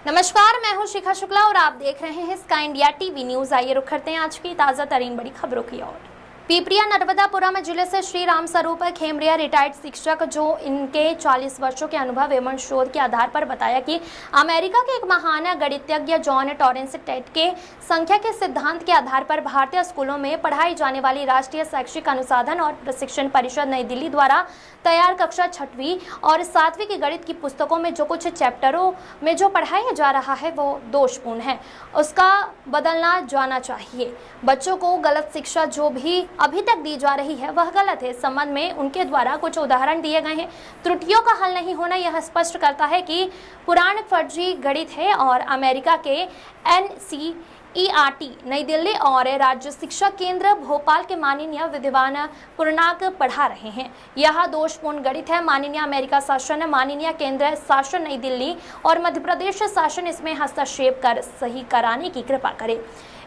नमस्कार, मैं हूं शिखा शुक्ला और आप देख रहे हैं स्काई इंडिया टीवी न्यूज। आइए रुख करते हैं आज की ताजा तरीन बड़ी खबरों की ओर। पीपरिया नर्मदापुरम जिले से श्री राम स्वरूप खेमरिया रिटायर्ड शिक्षक जो इनके 40 वर्षों के अनुभव एवं शोध के आधार पर बताया कि अमेरिका के एक महान गणितज्ञ जॉन टॉरेंस टेट के संख्या के सिद्धांत के आधार पर भारतीय स्कूलों में पढ़ाई जाने वाली राष्ट्रीय शैक्षिक अनुसंधान और प्रशिक्षण परिषद नई दिल्ली द्वारा तैयार कक्षा 6वीं और 7वीं की गणित की पुस्तकों में जो कुछ चैप्टरों में जो पढ़ाया जा रहा है वो दोषपूर्ण है, उसका बदलना जाना चाहिए। बच्चों को गलत शिक्षा जो भी अभी तक दी जा रही है वह गलत है। इस संबंध में उनके द्वारा कुछ उदाहरण दिए गए हैं। त्रुटियों का हल नहीं होना यह स्पष्ट करता है कि पुराण फर्जी गणित है और अमेरिका के NCERT नई दिल्ली और राज्य शिक्षा केंद्र भोपाल के माननीय विद्वान पूर्णांक पढ़ा रहे हैं। यह दोषपूर्ण गणित है। माननीय अमेरिका शासन, माननीय केंद्र शासन नई दिल्ली और मध्य प्रदेश शासन इसमें हस्तक्षेप कर सही कराने की कृपा करे।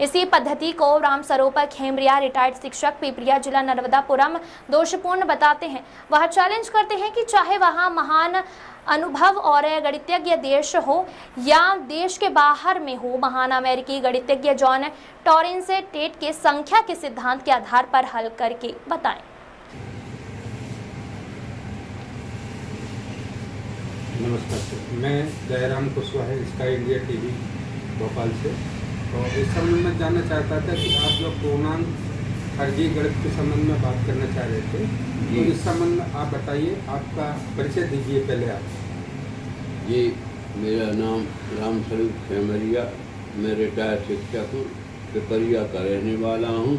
इसी पद्धति को राम स्वरूप खेमरिया रिटायर्ड शिक्षक पीपरिया जिला नर्मदापुरम दोषपूर्ण बताते हैं। वह चैलेंज करते हैं कि चाहे वहां महान अनुभव और गणितज्ञ देश हो या देश के बाहर में हो, महान अमेरिकी गणितज्ञ जॉन टॉरेंस टेट के संख्या के सिद्धांत के आधार पर हल करके बताएं। नमस्कार, मैं Jairam Kushwaha, sky India TV Bhopal से। तो इस संबंध में जानना चाहता था कि आप जो पूर्णांक फर्जी गणित के संबंध में बात करना चाह रहे थे, तो इस संबंध में आप बताइए, आपका परिचय दीजिए पहले आप। जी, मेरा नाम राम स्वरूप खेमरिया, मैं रिटायर्ड शिक्षक हूँ, पिपरिया का रहने वाला हूँ।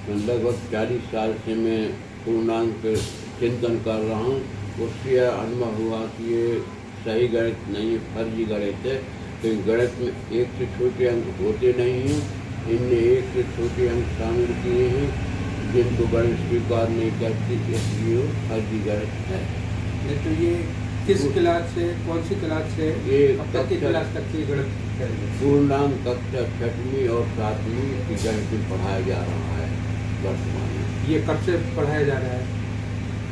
लगभग 40 साल से मैं पूर्णांक पर चिंतन कर रहा हूँ। उससे अनुभव हुआ कि ये सही गणित नहीं है, फर्जी गणित है। तो गणित में एक से छोटे अंक होते नहीं हैं। इनने एक से छोटे अंक शामिल किए हैं जिनको गणित स्वीकार नहीं करती, इसलिए वो फर्जी गणित है। तो ये किस क्लास से, कौन सी क्लास से, ये कब की क्लास तक की गणित है? पूर्णांक कक्षा 6वीं और 7वीं की गणित में पढ़ाया जा रहा है वर्तमान में। ये कब से पढ़ाया जा रहा है?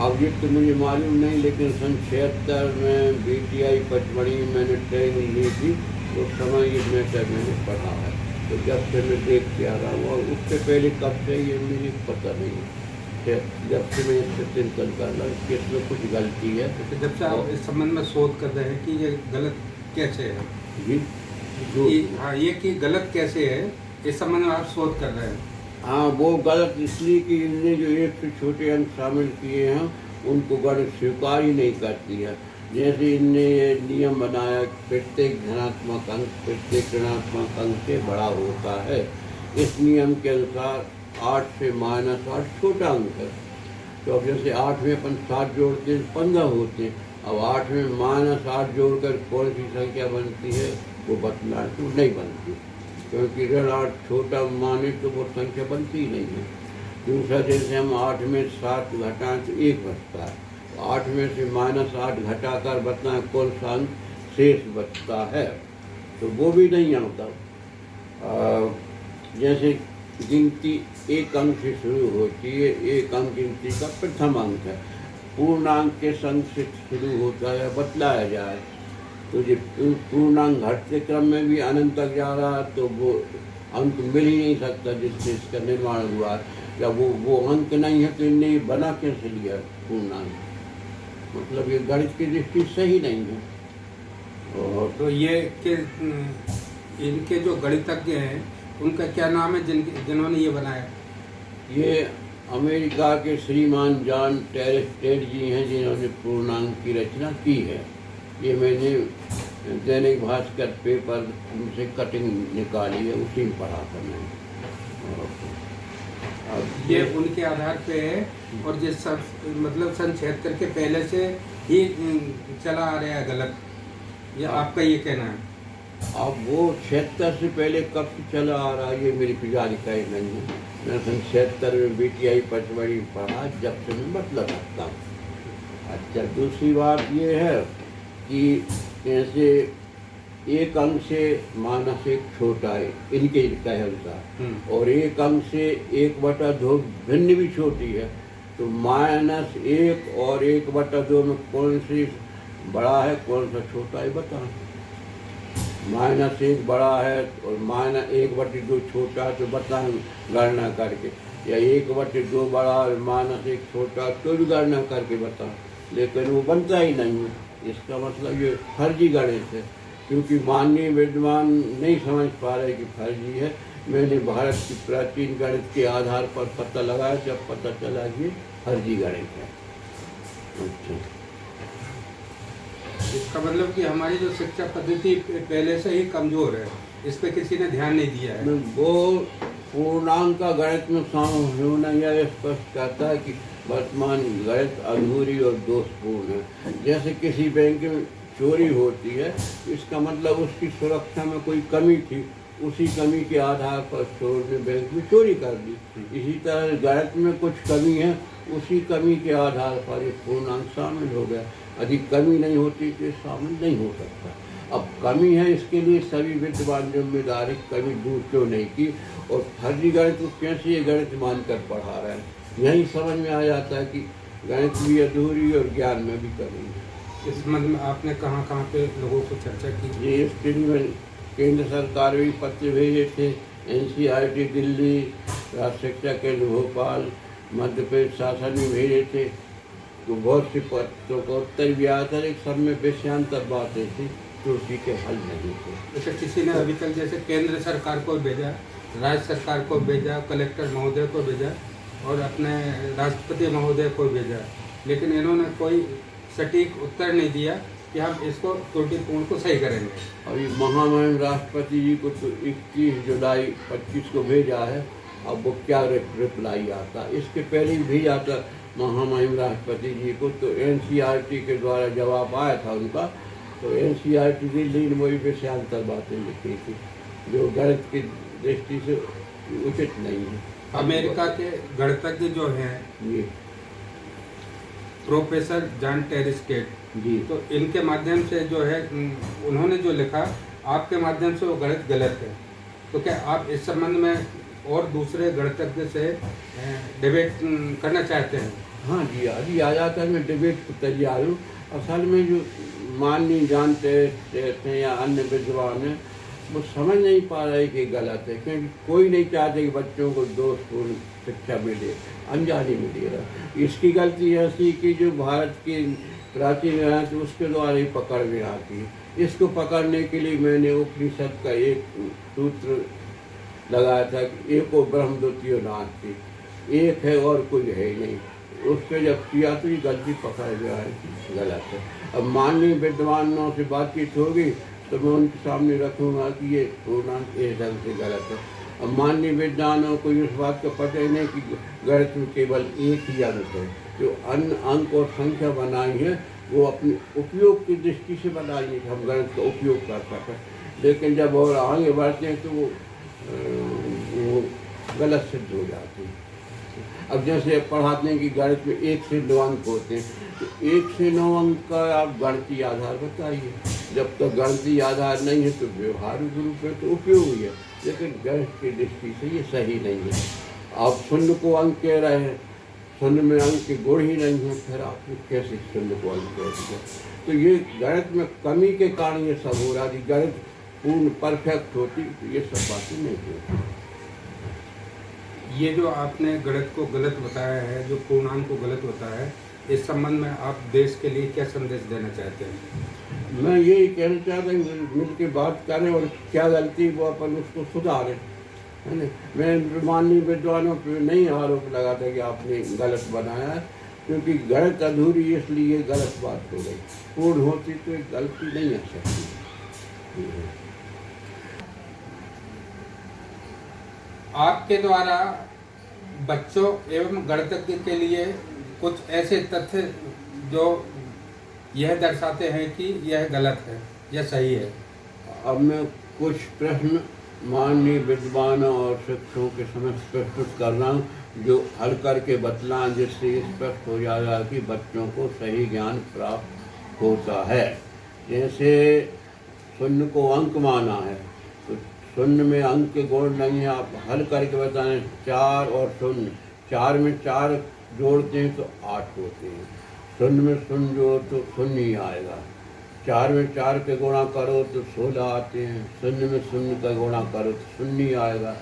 अब ये तो मुझे मालूम नहीं, लेकिन सन 76 में BTI पचमढ़ी में मैंने ट्रेनिंग ली थी, उस समय ये मैटर मैंने पढ़ा है। तो जब से मैं देख के आ रहा हूँ, और उससे पहले कब से ये मुझे पता नहीं है। जब से मैं इससे चिंतन कर रहा हूँ कि इसमें कुछ गलती है। तो जब से आप इस संबंध में शोध कर रहे हैं कि ये गलत कैसे है जी, हाँ, ये कि गलत कैसे है, इस संबंध में आप शोध कर रहे हैं। हाँ, वो गलत इसलिए कि इनने जो एक से छोटे अंक शामिल किए हैं उनको गणित स्वीकार ही नहीं करती है। जैसे इनने ये नियम बनाया प्रत्येक धनात्मक अंक प्रत्येक ऋणात्मक अंक से बड़ा होता है। इस नियम के अनुसार 8 से -8 छोटा अंक है। तो अब जैसे 8 में अपन 7 जोड़ते हैं 15 होते हैं। अब 8 में -8 जोड़कर कौन सी संख्या बनती है वो बतला तो नहीं बनती, क्योंकि ऋण 8 छोटा माने तो वो संख्या बनती ही नहीं है। दूसरा, जैसे हम 8 में 7 घटाएं तो 1 बचता है। 8 में से -8 घटाकर बताएं कौन सा अंक शेष बचता है, तो वो भी नहीं आता। जैसे गिनती एक अंक से शुरू होती है, एक अंक गिनती का प्रथम अंक है। पूर्णांक के संग से शुरू होता है, बतलाया जाए तो जो पूर्णांक घटते क्रम में भी अनंत तक जा रहा है, तो वो अंक मिल ही नहीं सकता जिससे इसका निर्माण हुआ है। या वो अंक नहीं है तो इनने बना कैसे लिया पूर्णांक? मतलब ये गणित की दृष्टि सही नहीं है। और तो ये कि इनके जो गणितज्ञ हैं उनका क्या नाम है जिन्होंने ये बनाया? ये अमेरिका के श्रीमान जॉन टॉरेंस टेट जी हैं जिन्होंने पूर्णांक की रचना की है। ये मैंने दैनिक भास्कर पेपर से कटिंग निकाली है, उसी में पढ़ा था मैंने। ये उनके आधार पे है और जिस मतलब सन 76 के पहले से ही चला आ रहा है गलत, ये आपका ये कहना है? अब वो 76 से पहले कब से चला आ रहा है ये मेरी जानकारी नहीं है। मैं सन 76 में BTI पचमढ़ी पढ़ा, जब से मैं मतलब रखता हूँ। अच्छा, दूसरी बात ये है कि जैसे एक अंक से -1 छोटा है इनके अनुसार, और एक अंक से 1/2 भिन्न भी छोटी है। तो -1 और 1/2 में कौन सी बड़ा है कौन सा छोटा है बताएं। -1 बड़ा है और -1/2 छोटा है, तो बताएं गणना करके, या 1/2 बड़ा और -1 छोटा, तो भी गणना करके बताएं, लेकिन वो बनता ही नहीं है। इसका मतलब ये फर्जी गणित है, क्योंकि माननीय विद्वान नहीं समझ पा रहे कि फर्जी है। मैंने भारत की प्राचीन गणित के आधार पर पता लगाया, जब पता चला कि फर्जी गणित है। अच्छा, इसका मतलब कि हमारी जो शिक्षा पद्धति पहले से ही कमजोर है, इस पे किसी ने ध्यान नहीं दिया है। वो पूर्णांक का गणित में शामिल होना यह स्पष्ट करता है कि वर्तमान गणित अधूरी और दोषपूर्ण है। जैसे किसी बैंक में चोरी होती है, इसका मतलब उसकी सुरक्षा में कोई कमी थी, उसी कमी के आधार पर चोर ने बैंक में चोरी कर दी। इसी तरह गणित में कुछ कमी है, उसी कमी के आधार पर ये पूर्णांक शामिल हो गया। यदि कमी नहीं होती तो ये शामिल नहीं हो सकता। अब कमी है, इसके लिए सभी विद्वान जिम्मेदारी कमी दूर क्यों नहीं की, और फर्जी गणित को कैसे ये गणित मानकर पढ़ा रहे हैं। यही समझ में आ जाता है कि गणित भी अधूरी और ज्ञान में भी कमी है। इस संबंध में आपने कहाँ कहाँ पे लोगों को चर्चा की? ये इसके लिए केंद्र सरकार भी पत्र भेजे थे, NCERT दिल्ली, राज्य शिक्षा केंद्र भोपाल, मध्य प्रदेश शासन भी भेजे थे। तो बहुत सी पत्रों का उत्तर भी आया था, लेकिन सब में विषयांतर बातें थी, तो उसी के हल नहीं थे। जैसे किसी ने अभी तक जैसे केंद्र सरकार को भेजा, राज्य सरकार को भेजा, कलेक्टर महोदय को भेजा और अपने राष्ट्रपति महोदय को भेजा, लेकिन इन्होंने कोई सटीक उत्तर नहीं दिया कि हम इसको त्रुटिपूर्ण को सही करेंगे। और ये महामहिम राष्ट्रपति जी को तो 21 जुलाई 25 को भेजा है। अब वो क्या रिप्लाई आता, इसके पहले ही भेजा था महामहिम राष्ट्रपति जी को, तो NCERT के द्वारा जवाब आया था उनका। तो NCERT दिल्ली ने वही विषयांतर बातें लिखी थी, जो गणित की दृष्टि से उचित नहीं है। अमेरिका के गणितज्ञ जो हैं जी प्रोफेसर जॉन टेरिस्केट जी, तो इनके माध्यम से जो है उन्होंने जो लिखा, आपके माध्यम से वो गणित गलत है। तो क्या आप इस संबंध में और दूसरे गणितज्ञ से डिबेट करना चाहते हैं? हाँ जी, अभी आ जाकर मैं डिबेट को तैयार हूँ। असल में जो माननीय जानते थे या अन्य विद्वान हैं, वो समझ नहीं पा रहे कि गलत है, क्योंकि कोई नहीं चाहते कि बच्चों को दोषपूर्ण शिक्षा मिले, अनजानी मिले रहा। इसकी गलती ऐसी कि जो भारत की प्राचीन गणित उसके द्वारा ही पकड़ में आती है। इसको पकड़ने के लिए मैंने उपनिषद का एक सूत्र लगाया था कि एको ब्रह्म द्वितीयो नास्ति, एक है और कोई है ही नहीं। उस पर जब किया तो ये गलती पकड़ गया है, गलत है। अब माननीय विद्वानों से बातचीत होगी तो मैं उनके सामने रखूँगा कि ये पूर्णांक इस ढंग से गलत है। अब माननीय विद्वानों को इस बात का पता ही नहीं कि गणित में केवल एक ही अंक है। जो अन्य अंक और संख्या बनाई है वो अपने उपयोग की दृष्टि से बनाई है कि हम गणित का उपयोग कर सकें, लेकिन जब और आगे बढ़ते हैं तो वो गलत सिद्ध हो जाती है। अब जैसे पढ़ाते हैं कि गणित में 1 से 9 अंक होते हैं, तो 1 से 9 अंक का आप गणितीय आधार बताइए। जब तक गणितीय आधार नहीं है तो व्यवहारिक रूप में तो उपयोग ही है, लेकिन गणित की दृष्टि से ये सही नहीं है। आप शून्य को अंक कह रहे हैं, शून्य में अंक के गुण ही नहीं है, फिर आपने कैसे शून्य को अंक कह दिया? तो ये गणित में कमी के कारण ये सब हो रहा है। गणित पूर्ण परफेक्ट होती तो ये सब बातें नहीं होती। ये जो आपने गणित को गलत बताया है, जो पूर्णांक को गलत बताया है, इस संबंध में आप देश के लिए क्या संदेश देना चाहते हैं? मैं यही कहना चाहता हूँ मिल के बात करें और क्या गलती वो अपन उसको सुधारें, है ना। मैं माननीय विद्वानों पर नहीं आरोप लगाता कि आपने गलत बनाया है, क्योंकि गणित अधूरी इसलिए गलत बात हो गई। पूर्ण होती तो एक गलती नहीं आ सकती। आपके द्वारा बच्चों एवं गणितज्ञ के लिए कुछ ऐसे तथ्य जो यह दर्शाते हैं कि यह गलत है या सही है। अब मैं कुछ प्रश्न माननीय विद्वानों और शिक्षकों के समक्ष प्रस्तुत कर रहा हूँ, जो हल करके बतलाएं, जिससे स्पष्ट हो जाएगा कि बच्चों को सही ज्ञान प्राप्त होता है। जैसे शून्य को अंक माना है, तो शून्य में अंक के गुण नहीं है। आप हल करके बताएं 4 और 0, 4 में 4 जोड़ते हैं तो 8 होते हैं। शून्य में शून्य जोड़ तो शून्य ही आएगा। 4 में 4 के गुणा करो तो 16 आते हैं, शून्य में शून्य का गुणा करो तो शून्य ही आएगा।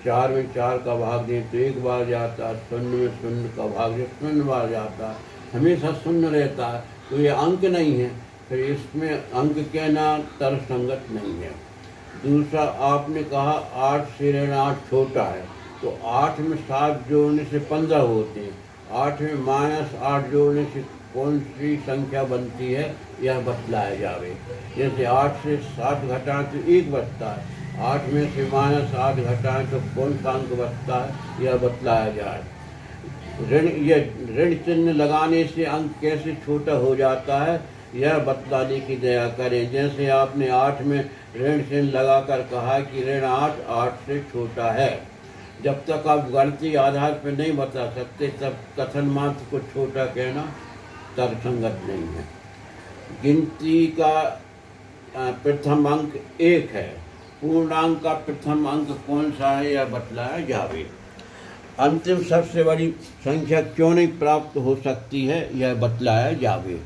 4 में 4 का भाग दें तो 1 बार जाता है, शून्य में शून्य का भाग दें 0 बार जाता है, हमेशा शून्य रहता है। तो ये अंक नहीं है, फिर इसमें अंक कहना तर्कसंगत नहीं है। दूसरा, आपने कहा 8 से ऋण 8 छोटा है, तो 8 में 7 जोड़ने से 15 होते हैं, 8 में -8 जोड़ने से कौन सी संख्या बनती है यह बतलाया जावे। जैसे 8 से 7 घटाएं तो 1 बचता है, 8 में से -8 घटाएं तो कौन सा अंक बचता है यह बतलाया जाए। ऋण चिन्ह लगाने से अंक कैसे छोटा हो जाता है यह बतलाने की दया करें। जैसे आपने 8 में ऋण चिन्ह लगाकर कहा कि ऋण 8 से छोटा है। जब तक आप गणितीय आधार पर नहीं बता सकते तब कथन मात्र को छोटा कहना तर्कसंगत नहीं है। गिनती का प्रथम अंक 1 है, पूर्णांक का प्रथम अंक कौन सा है यह बतलाया जावे। अंतिम सबसे बड़ी संख्या क्यों नहीं प्राप्त हो सकती है यह बतलाया जावे।